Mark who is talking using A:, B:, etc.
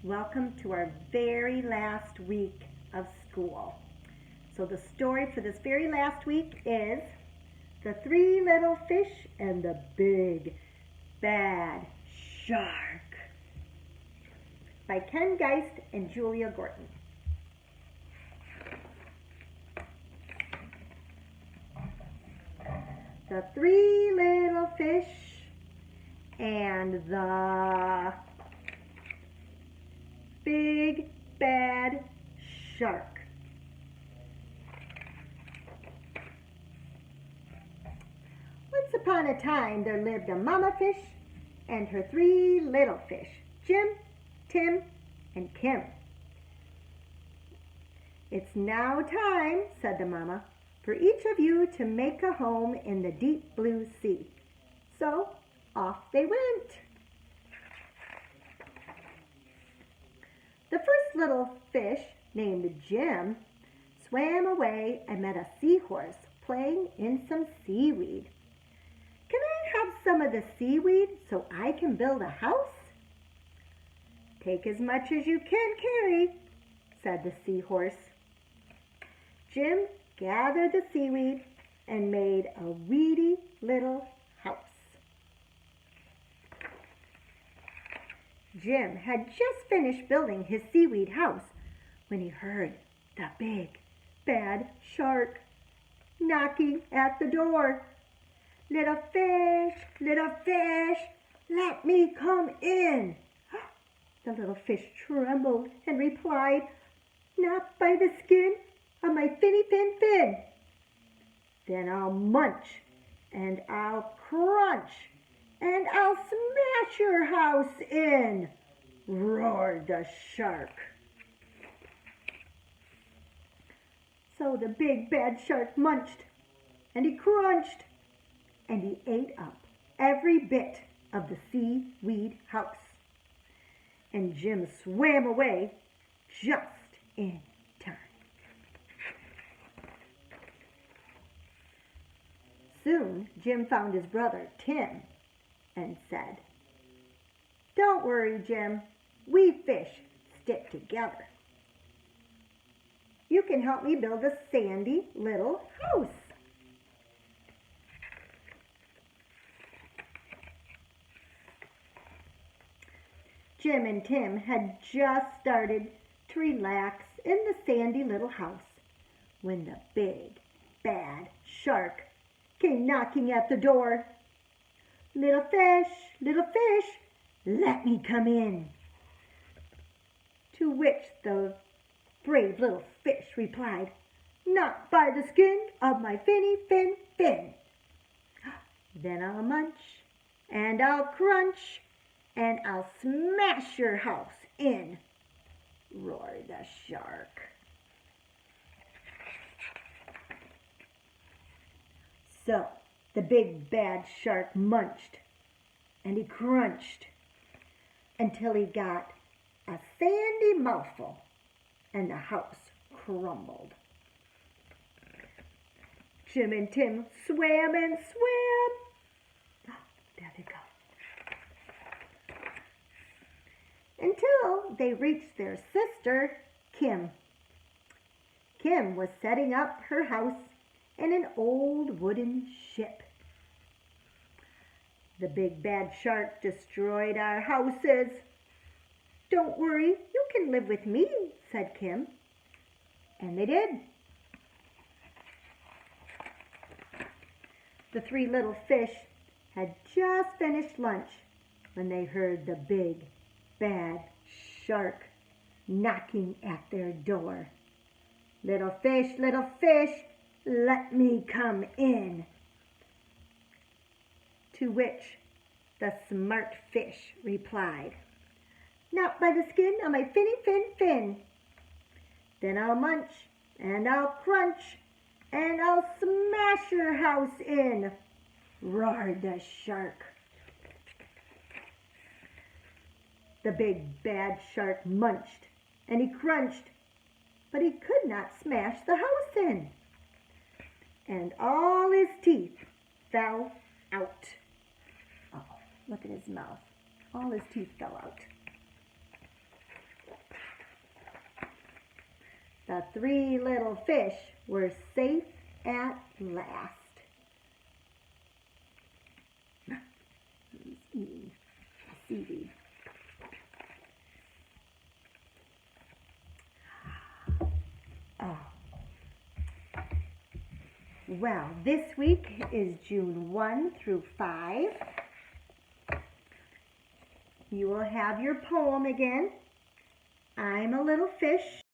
A: Welcome to our very last week of school. So the story for this very last week is The Three Little Fish and the Big Bad Shark by Ken Geist and Julia Gorton. The three little fish and the big bad shark. Once upon a time there lived a mama fish and her three little fish, Jim, Tim, and Kim. "It's now time," said the mama, "for each of you to make a home in the deep blue sea." So off they went. The first little fish, named Jim, swam away and met a seahorse playing in some seaweed. "Can I have some of the seaweed so I can build a house?" "Take as much as you can carry," said the seahorse. Jim gathered the seaweed and made a weedy little house. Jim had just finished building his seaweed house when he heard the big bad shark knocking at the door. little fish, let me come in." The little fish trembled and replied, "Not by the skin of my finny fin. Then I'll munch and I'll crunch and I'll smash your house in," roared the shark. So the big bad shark munched and he crunched and he ate up every bit of the seaweed house. And Jim swam away just in time. Soon Jim found his brother Tim and said, "Don't worry, Jim. We fish stick together. You can help me build a sandy little house." Jim and Tim had just started to relax in the sandy little house when the big bad shark came knocking at the door. Little fish, let me come in." To which the brave little fish replied, "Not by the skin of my finny fin. Then I'll munch and I'll crunch and I'll smash your house in," roared the shark. So the big bad shark munched and he crunched until he got a sandy mouthful and the house crumbled. Jim and Tim swam and swam. There they go. Until they reached their sister, Kim. Kim was setting up her house in an old wooden ship. "The big bad shark destroyed our houses." "Don't worry, you can live with me," said Kim. And they did. The three little fish had just finished lunch when they heard the big bad shark knocking at their door. Little fish, let me come in." To which the smart fish replied, "Not by the skin of my finny fin. Then I'll munch and I'll crunch and I'll smash your house in," roared the shark. The big bad shark munched and he crunched, but he could not smash the house in. And all his teeth fell out. Oh, look at his mouth. All his teeth fell out. The three little fish were safe at last. He's eating a seaweed. Oh. Well, this week is June 1 through 5. You will have your poem again. I'm a little fish